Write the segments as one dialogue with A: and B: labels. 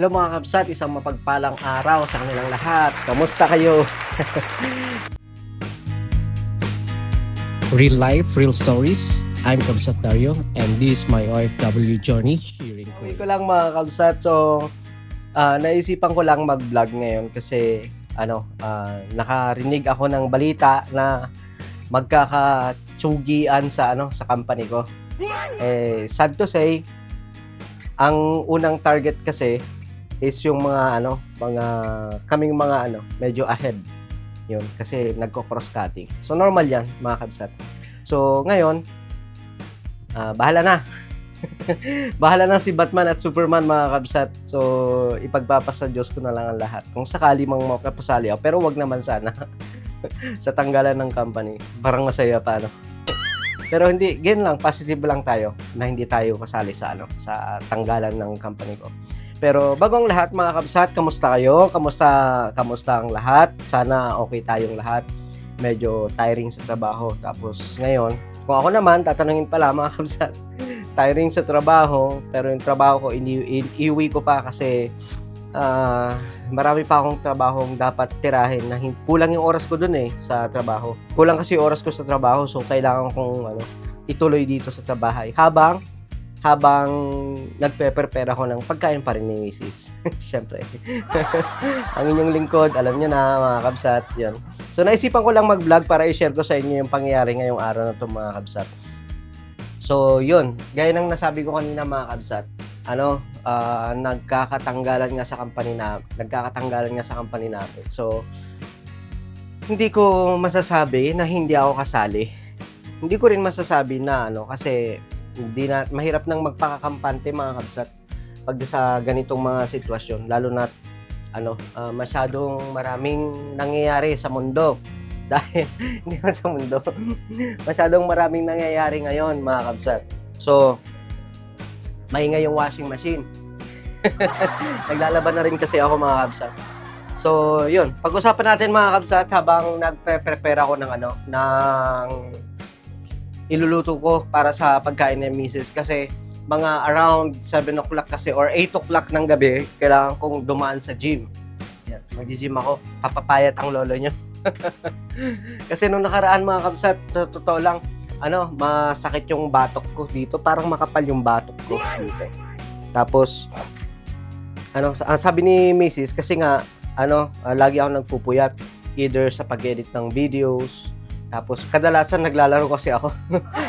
A: Hello mga kabsat, isang mapagpalang araw sa kanilang lahat. Kamusta kayo?
B: Real life, real stories. I'm Kabsat Dario and this is my OFW journey here in
A: Uwi
B: Korea.
A: ko lang mga kabsat. So, naisipan ko lang mag-vlog ngayon kasi nakarinig ako ng balita na magkakatsugian sa company ko. Sad to say, ang unang target kasi is yung kaming mga medyo ahead. Yun, kasi nagko-cross cutting. So normal 'yan, mga kabsat. So ngayon, bahala na. Bahala na si Batman at Superman, mga kabsat. So ipagpapasa Diyos ko na lang ang lahat. Kung sakali mang makapasali ako, pero wag naman sana sa tanggalan ng company. Parang masaya pa, no? Pero hindi, ganyan lang, positive lang tayo na hindi tayo kasali sa tanggalan ng company ko. Pero bago ang lahat, mga kabsat, kamusta kayo? Kamusta ang lahat? Sana okay tayong lahat. Medyo tiring sa trabaho. Tapos ngayon, kung ako naman, tatanungin pala, mga kabsat, tiring sa trabaho, pero yung trabaho ko, iuwi ko pa kasi marami pa akong trabahong dapat tirahin na kulang yung oras ko dun sa trabaho. Kulang kasi yung oras ko sa trabaho, so kailangan kong ituloy dito sa trabaho habang nagpe-prepare ako ng pagkain pa rin ni Mrs. Siyempre. Ang inyong lingkod, alam nyo na, mga kabsat. Yan. So naisipan ko lang mag-vlog para i-share ko sa inyo yung pangyayari ngayong araw na ito, mga kabsat. So yun, gaya ng nasabi ko kanina, mga kabsat, nagkakatanggalan nga sa company namin. So hindi ko masasabi na hindi ako kasali. Hindi ko rin masasabi na kasi mahirap nang magpakakampante, mga kabsat, pag sa ganitong mga sitwasyon, lalo na masyadong maraming nangyayari sa mundo. Dahil hindi man sa mundo. Masyadong maraming nangyayari ngayon, mga kabsat. So maingay yung washing machine. Naglalaban na rin kasi ako, mga kabsat. So, yun. Pag-usapan natin, mga kabsat, habang nagpe-prepare ako ng iluluto ko para sa pagkain ng misis. Kasi mga around 7 o'clock kasi or 8 o'clock ng gabi, kailangan kong dumaan sa gym. Yan. Mag-gym ako. Papapayat ang lolo nyo. Kasi nung nakaraan, mga kabsat, sa totoo lang, masakit yung batok ko dito. Parang makapal yung batok ko dito. Tapos, sabi ni Mrs. kasi nga, lagi ako nagpupuyat. Either sa pag-edit ng videos. Tapos, kadalasan naglalaro kasi ako.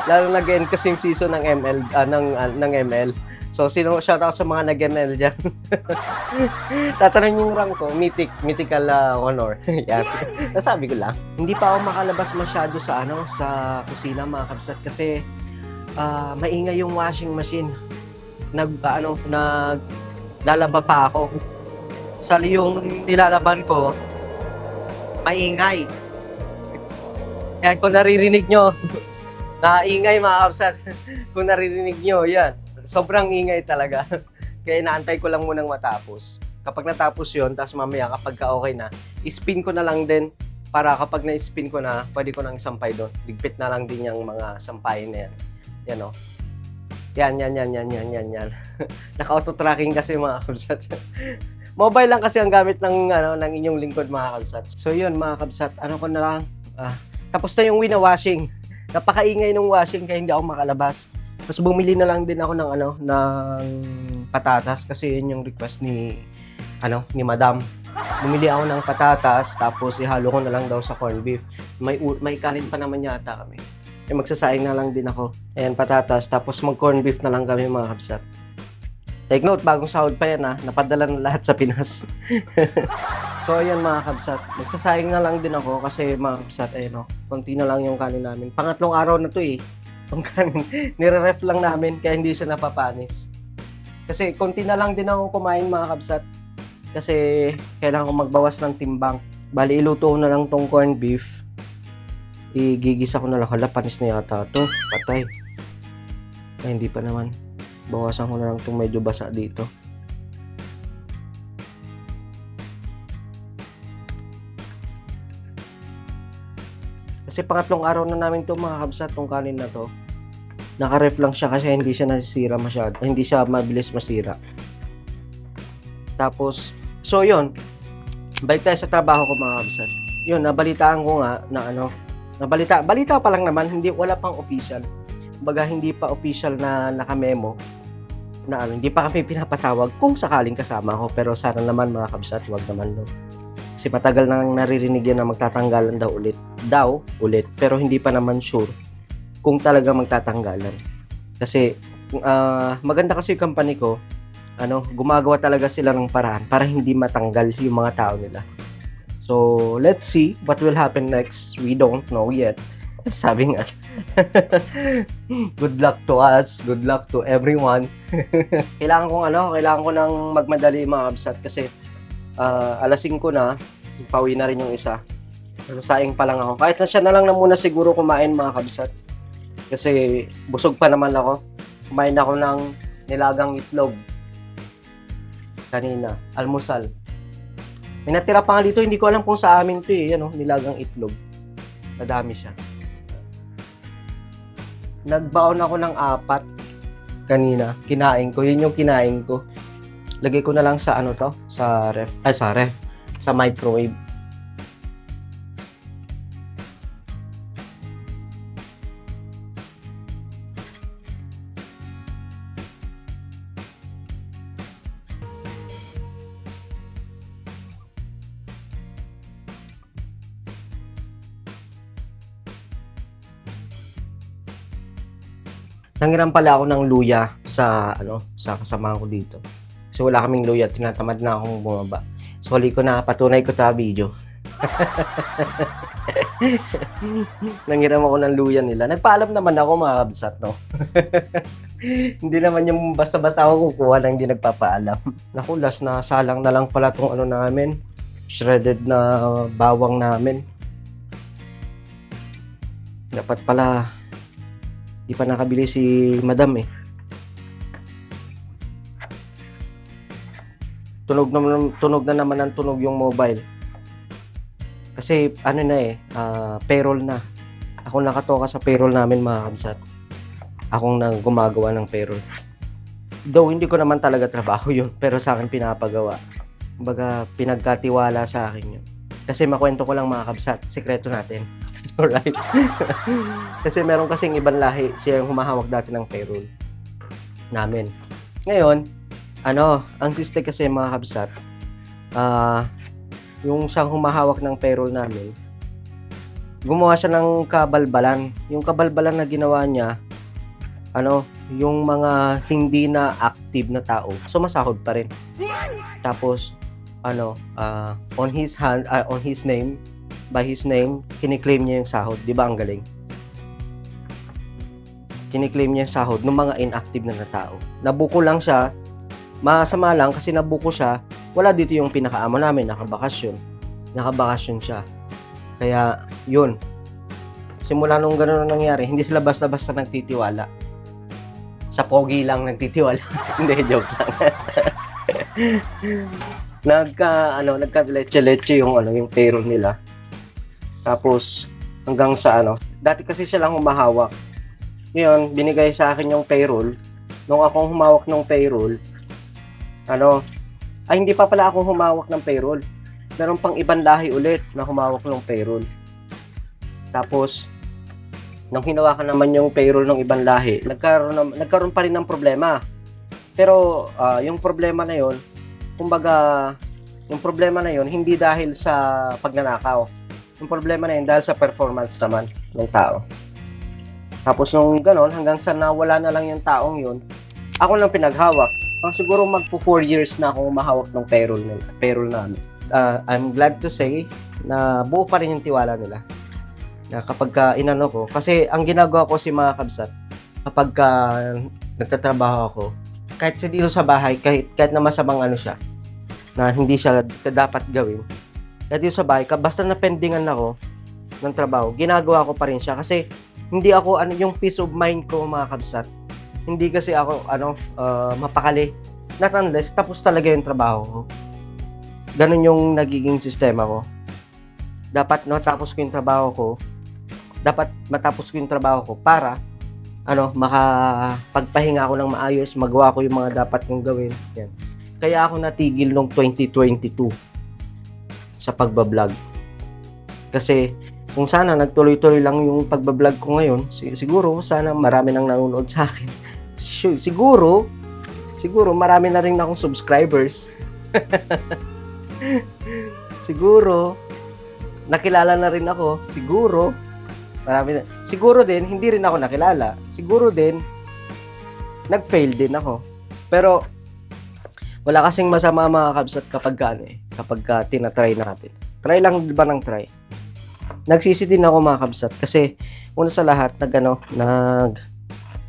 A: Lalo nag-end kasi yung season ng ML, ng ML. So, shoutout sa mga nag-ML dyan. Tatanong yung rank ko, mythical honor. Yan. Nasabi ko lang. Hindi pa ako makalabas masyado sa kusina, mga kabsat, kasi maingay yung washing machine. Naglalaba pa ako. Sali yung nilalaban ko, maingay. Yan, kung naririnig nyo, naingay, mga kabsat. Kung naririnig nyo, yan. Sobrang ingay talaga. Kaya inaantay ko lang munang matapos. Kapag natapos yun, tapos mamaya kapag okay na, i-spin ko na lang din para kapag na-spin ko na, pwede ko nang isampay doon. Ligpit na lang din yung mga sampayin na yan. Yan o. Yan. Naka-auto-tracking kasi, mga kabsat. Mobile lang kasi ang gamit ng inyong lingkod, mga kabsat. So yun, mga kabsat, ko na lang. Tapos na yung washing. Napakaingay ng washing kaya hindi ako makalabas. Tapos bumili na lang din ako ng patatas kasi yun yung request ni Madam. Bumili ako ng patatas tapos ihalo ko na lang daw sa corned beef. May kanin pa naman yata kami. Magsasaing na lang din ako. Ayan, patatas tapos mag-corned beef na lang kami, mga kabsat. Take note, bagong sahod pa yan napadala na lahat sa Pinas. So ayan, mga kabsat, magsasaing na lang din ako kasi, mga kabsat, konti na lang yung kanin namin. Pangatlong araw na to itong kanin. Nire-ref lang namin kaya hindi siya napapanis. Kasi konti na lang din ako kumain, mga kabsat. Kasi kailangan ko magbawas ng timbang. Bali, iluto ko na lang tong corned beef. Igigisa ko na lang. Hala, panis na yata to. Patay. Ay, hindi pa naman. Bawasan ko na lang itong medyo basa dito. Kasi pangatlong araw na namin ito, mga kabsat, itong kanin na to. Naka-ref lang siya kasi hindi siya nasisira masyado. Hindi siya mabilis masira. Tapos, so yun, balik tayo sa trabaho ko mga kabsat. Yun, nabalitaan ko nga na balita pa lang naman, wala pang official. Kumbaga, hindi pa official na nakamemo na hindi pa kami pinapatawag kung sakaling kasama ko. Pero sana naman mga kabsat, wag naman no. Kasi matagal nang naririnig yan na magtatanggalan daw ulit, pero hindi pa naman sure kung talaga magtatanggalan. Kasi maganda kasi yung company ko, gumagawa talaga sila ng paraan para hindi matanggal yung mga tao nila. So, let's see what will happen next. We don't know yet. Sabi nga. Good luck to us. Good luck to everyone. kailangan ko nang magmadali mga kabsat kasi alas 5 na, pauwi na rin yung isa. Saing pa lang ako. Kahit na siya na lang na muna siguro kumain mga kabsat. Kasi busog pa naman ako. Kumain ako ng nilagang itlog kanina, almusal. May natira pa nga dito, hindi ko alam kung sa amin to eh, nilagang itlog. Madami siya. Nagbaon ako ng 4 kanina, kinain ko. Yun yung kinain ko. Lagay ko na lang sa sa microwave. Nangiram pala ako ng luya sa kasamahan ko dito. Kasi wala kaming luya, tinatamad na akong bumaba. So huli ko na, patunay ko ta video. Nangiram ako ng luya nila. Nagpaalam naman ako mga kabsat, no? Hindi naman yung basta-basta ako kukuha na hindi nagpapaalam. Naku, last na salang na lang pala tong namin. Shredded na bawang namin. Dapat pala di pa nakabili si madam eh. Tunog na naman ang tunog yung mobile. Kasi payroll na. Ako nakatoka sa payroll namin mga kabsat. Akong nang gumagawa ng payroll. Though hindi ko naman talaga trabaho yun, pero sa akin pinapagawa. Kumbaga pinagkatiwala sa akin yun. Kasi makwento ko lang mga kabsat, sekreto natin. Alright. Kasi meron kasing ibang lahi, siya yung humahawak dati ng payroll namin. Ngayon, ang sister kasi mga kabsat, yung siyang humahawak ng payroll namin, gumawa siya ng kabalbalan. Yung kabalbalan na ginawa niya, yung mga hindi na active na tao, sumasahod pa rin. Tapos, on his name, by his name, kiniklaim niya yung sahod. Di ba ang galing? Kiniklaim niya yung sahod ng mga inactive na tao. Nabuko lang siya. Masama lang kasi nabuko siya. Wala dito yung pinakaamo namin. Nakabakasyon siya. Kaya, yun. Simula nung gano'n nangyari, hindi sila basta-basta nagtitiwala. Sa pogi lang nagtitiwala. Hindi, joke lang. Nagka-leche-leche yung payroll nila. Tapos, hanggang sa dati kasi siya lang humahawak. Ngayon, binigay sa akin yung payroll. Nung akong humawak ng payroll, hindi pa pala akong humawak ng payroll. Meron pang ibang lahi ulit na humawak ng payroll. Tapos, nung hinawakan naman yung payroll ng ibang lahi, nagkaroon pa rin ng problema. Pero, yung problema na yon, hindi dahil sa pagnanakaw. Yung problema na yun dahil sa performance naman ng tao. Tapos nung ganon, hanggang sa nawala na lang yung taong yun, ako lang pinaghawak. Siguro magpo 4 years na akong mahawak ng payroll namin. I'm glad to say na buo pa rin yung tiwala nila. Na kapag ko, kasi ang ginagawa ko si mga kabsat, kapag nagtatrabaho ako, kahit dito sa bahay, kahit na masamang siya, na hindi siya dapat gawin, kahit dito sa bahay, basta na-pendingan ako ng trabaho, ginagawa ko pa rin siya. Kasi hindi ako, yung peace of mind ko mga kabsat, hindi kasi ako, mapakali. Not unless, tapos talaga yung trabaho ko. Ganun yung nagiging sistema ko. Dapat matapos ko yung trabaho ko para, makapagpahinga ako ng maayos, magawa ko yung mga dapat kong gawin. Yan. kaya ako natigil nung 2022 sa pagbablog. Kasi kung sana nagtuloy-tuloy lang yung pagbablog ko ngayon, siguro sana marami nang nanonood sa akin. Siguro marami na rin akong subscribers. Siguro nakilala na rin ako. Siguro marami na. Siguro din hindi rin ako nakilala. Siguro din nag-fail din ako. Pero wala kasing masama mga kabsat kapag tinatry natin. Try lang ba ng try. Nagsisi din ako mga kabsat kasi una sa lahat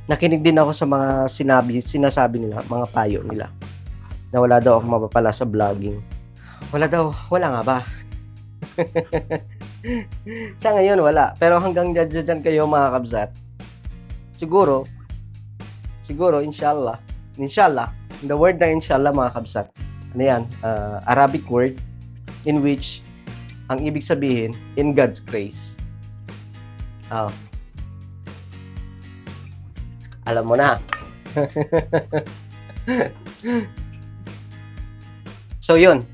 A: nakinig din ako sa mga sinasabi nila, mga payo nila. Na wala daw ako mapapala sa vlogging. Wala nga ba? Sa ngayon wala. Pero hanggang dyan kayo mga kabsat. Siguro, inshallah, the word na inshallah mga kabsat, ano yan, Arabic word in which ang ibig sabihin, in God's grace. Alam mo na. So yun,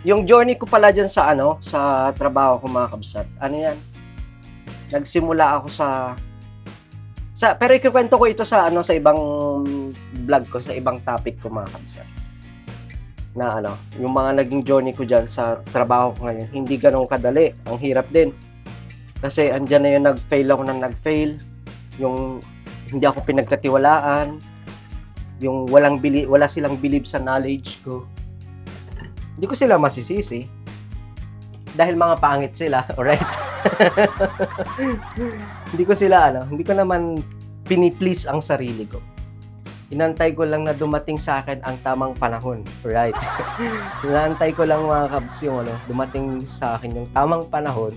A: yung journey ko pala dyan sa trabaho ko mga kabsat, ano yan, nagsimula ako pero ikikwento ko ito sa ibang vlog ko, sa ibang topic ko mga kabsat. Na yung mga naging journey ko dyan sa trabaho ko ngayon, hindi ganun kadali. Ang hirap din. Kasi andyan na yung nag-fail. Yung hindi ako pinagkatiwalaan. Yung wala silang believe sa knowledge ko. Hindi ko sila masisisi. Dahil mga pangit sila, alright? Hindi ko naman piniplease ang sarili ko. Inantay ko lang na dumating sa akin ang tamang panahon. Right? Inantay ko lang mga kabs yung dumating sa akin yung tamang panahon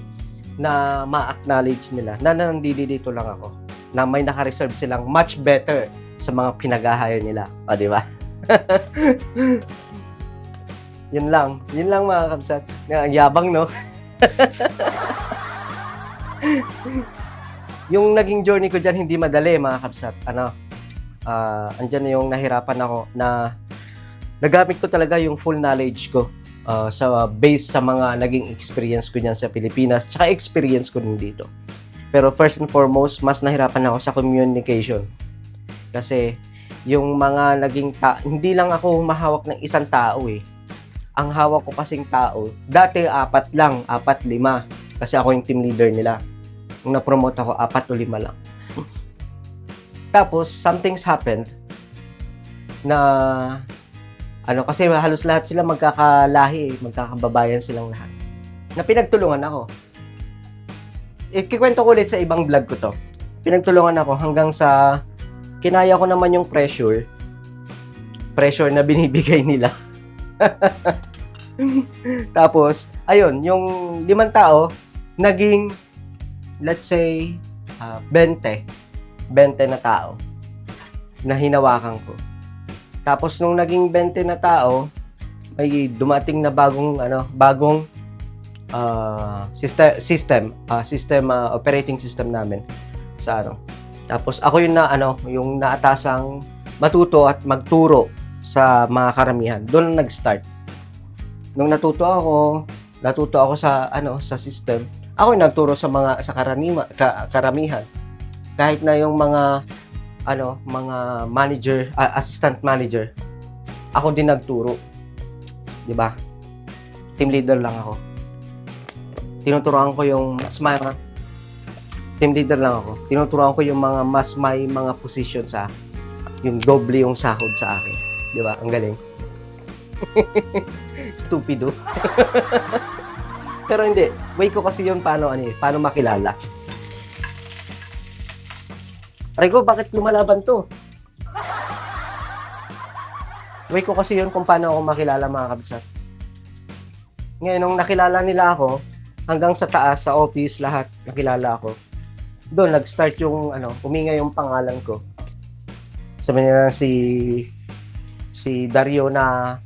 A: na ma-acknowledge nila na nandito lang ako. Na may naka-reserve silang much better sa mga pinag-hire nila. O, di ba? Yun lang mga kabsat. Yabang, no? Yung naging journey ko dyan, hindi madali mga kabsat. Andyan na yung nahirapan ako na nagamit ko talaga yung full knowledge ko sa base sa mga naging experience ko dyan sa Pilipinas tsaka experience ko din dito. Pero first and foremost, mas nahirapan ako sa communication. Kasi yung mga hindi lang ako mahawak ng isang tao eh. Ang hawak ko kasing tao, dati 4 lang, 4, 5. Kasi ako yung team leader nila. Nung na-promote ako, 4 o 5 lang. Tapos, something's happened na kasi halos lahat sila magkakalahi, magkakababayan silang lahat. Na pinagtulungan ako. Ikikwento ko ulit sa ibang vlog ko to. Pinagtulungan ako hanggang sa kinaya ko naman yung pressure na binibigay nila. Tapos, ayun, yung 5 tao, naging, let's say, 20 na tao na hinawakan ko. Tapos nung naging 20 na tao, may dumating na bagong operating system namin sa Tapos ako yung naatasang matuto at magturo sa mga karamihan. Doon nag-start. Nung natuto ako sa system. Ako yung nagturo sa karamihan. Kahit na yung mga manager, assistant manager, ako din nagturo. 'Di ba? Team leader lang ako. Tinuturuan ko yung team leader lang ako. Tinuturuan ko yung mga mas may mga position sa akin. Yung doble yung sahod sa akin. 'Di ba? Ang galing. Stupido. Pero hindi, way ko kasi yun paano makilala. Aray ko, bakit lumalaban to? Way ko kasi yun kung paano ako makilala mga kabsat. Ngayon, nung nakilala nila ako, hanggang sa taas, sa office, lahat, nakilala ako. Doon, nag-start yung, umingay yung pangalan ko. Sabi nila si Dario na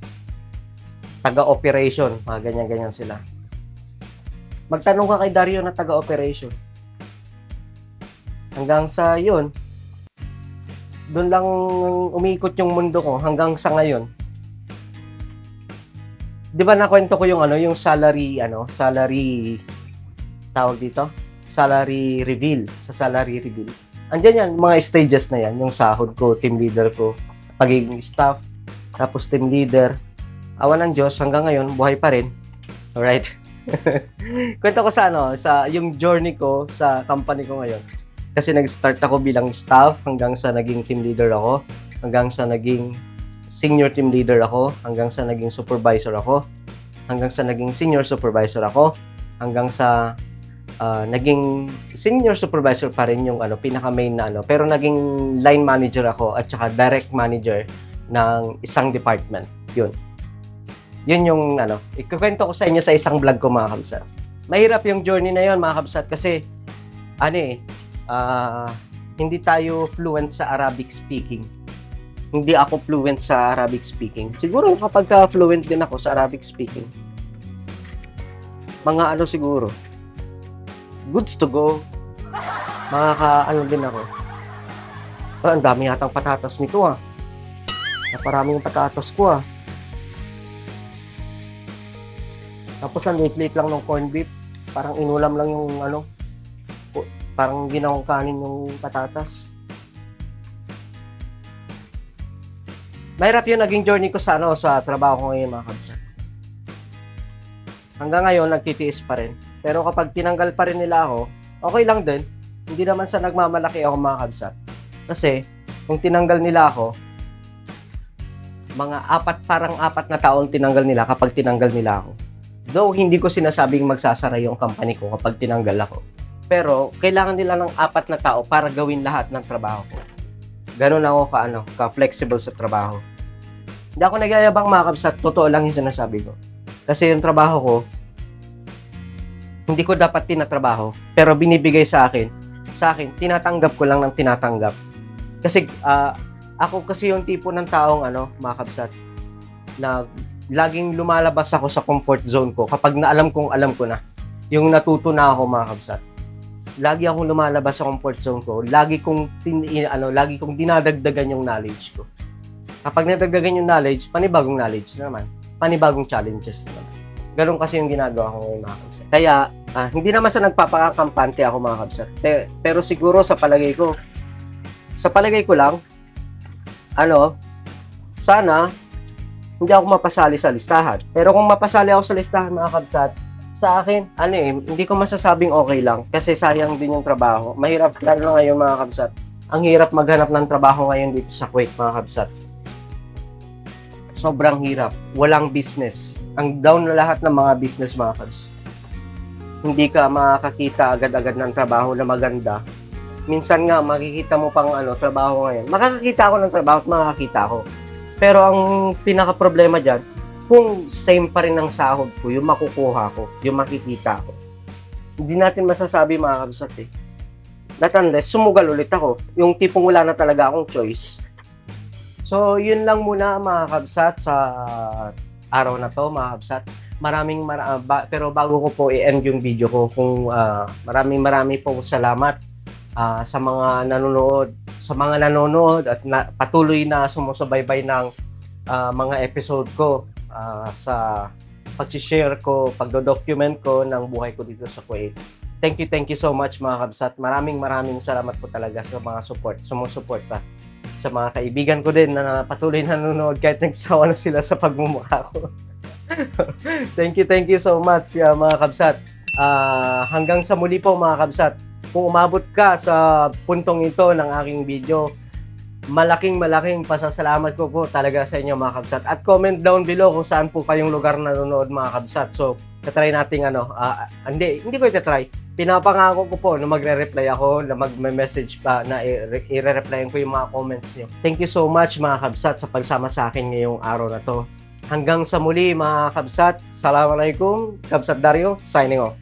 A: taga-operation. Mga ganyan-ganyan sila. Magtanong ka kay Dario na taga-operation. Hanggang sa yun, Doon lang umiikot yung mundo ko hanggang sa ngayon. 'Di ba nakwento ko yung yung salary tawag dito? Salary reveal, sa salary reveal. Andiyan yan, mga stages na yan, yung sahod ko, team leader ko, pagiging staff, tapos team leader. Awan ng Diyos, hanggang ngayon, buhay pa rin. Alright? Kwento ko sa yung journey ko sa company ko ngayon. Kasi nag-start ako bilang staff, hanggang sa naging team leader ako, hanggang sa naging senior team leader ako, hanggang sa naging supervisor ako, hanggang sa naging senior supervisor ako, hanggang sa naging senior supervisor pa rin yung pinaka main na pero naging line manager ako at saka direct manager ng isang department. Yun yung ikukwento ko sa inyo sa isang vlog ko, mga kabsat. Mahirap yung journey na yon, mga kabsat, kasi hindi tayo fluent sa Arabic speaking. Hindi ako fluent sa Arabic speaking. Siguro kapag fluent din ako sa Arabic speaking, mga siguro goods to go. Din ako. Ang dami yatang patatas nito Naparami yung patatas ko Tapos ang liit-liit lang ng corned beef. Parang inulam lang yung parang ginawang kanin yung patatas. Mahirap yung naging journey ko sa trabaho ko ngayon, mga kabsat. Hanggang ngayon, nagtitiis pa rin. Pero kapag tinanggal pa rin nila ako, okay lang din. Hindi naman sa nagmamalaki ako, mga kabsat. Kasi, kung tinanggal nila ako, parang apat na taon tinanggal nila kapag tinanggal nila ako. Though, hindi ko sinasabing magsasara yung company ko kapag tinanggal ako. Pero, kailangan nila ng 4 na tao para gawin lahat ng trabaho ko. Ganun ako ka-flexible sa trabaho. Hindi ako nagyayabang, mga kabsat. Totoo lang yung sinasabi ko. Kasi yung trabaho ko, hindi ko dapat tinatrabaho, pero binibigay sa akin, tinatanggap ko lang ng tinatanggap. Kasi ako kasi yung tipo ng taong mga kabsat, na laging lumalabas ako sa comfort zone ko kapag alam ko na. Yung natuto na ako, mga kabsat. Lagi akong lumalabas sa comfort zone ko. Lagi kong dinadagdagan yung knowledge ko. Kapag nadagdagan yung knowledge, panibagong knowledge na naman. Panibagong challenges na naman. Ganun kasi yung ginagawa ko ngayon, mga kabsat. Kaya, hindi naman sa nagpapakampante ako, mga kabsat. Pero siguro sa palagay ko lang, sana, hindi ako mapasali sa listahan. Pero kung mapasali ako sa listahan, mga kabsat, sa akin, hindi ko masasabing okay lang. Kasi sayang din yung trabaho. Mahirap, lalo na ngayon, mga kabsat. Ang hirap maghanap ng trabaho ngayon dito sa Kuwait, mga kabsat. Sobrang hirap. Walang business. Ang down na lahat ng mga business, mga kabs. Hindi ka makakakita agad-agad ng trabaho na maganda. Minsan nga, makikita mo pang trabaho ngayon. Makakakita ako ng trabaho at makakakita ako. Pero ang pinaka-problema dyan, kung same pa rin ang sahod ko, yung makukuha ko, yung makikita ko. Hindi natin masasabi, mga kabsat That unless, sumugal ulit ako. Yung tipong wala na talaga akong choice. So, yun lang muna, mga kabsat, sa araw na to, mga kabsat. Pero bago ko po i-end yung video ko, maraming po salamat sa mga nanonood at patuloy na sumusubaybay ng mga episode ko sa pag-share ko, pagdo-document ko ng buhay ko dito sa Kuwait. Thank you so much, mga kabsat. Maraming salamat po talaga sa mga sumusuporta. Sa mga kaibigan ko din na patuloy nanonood kahit nagsawa na sila sa pagmumukha ko. Thank you so much, mga kabsat. Hanggang sa muli po, mga kabsat. Kung umabot ka sa puntong ito ng aking video, malaking pasasalamat ko po talaga sa inyo, mga kabsat. At comment down below kung saan po kayong lugar nanonood, mga kabsat. So, tatry nating hindi ko itatry. Pinapangako ko po na magre-reply ako, na mag-message pa, na i-re-replyan ko yung mga comments niyo. Thank you so much, mga kabsat, sa pagsama sa akin ngayong araw na to. Hanggang sa muli, mga kabsat. Assalamualaikum. Kabsat Dario, signing off.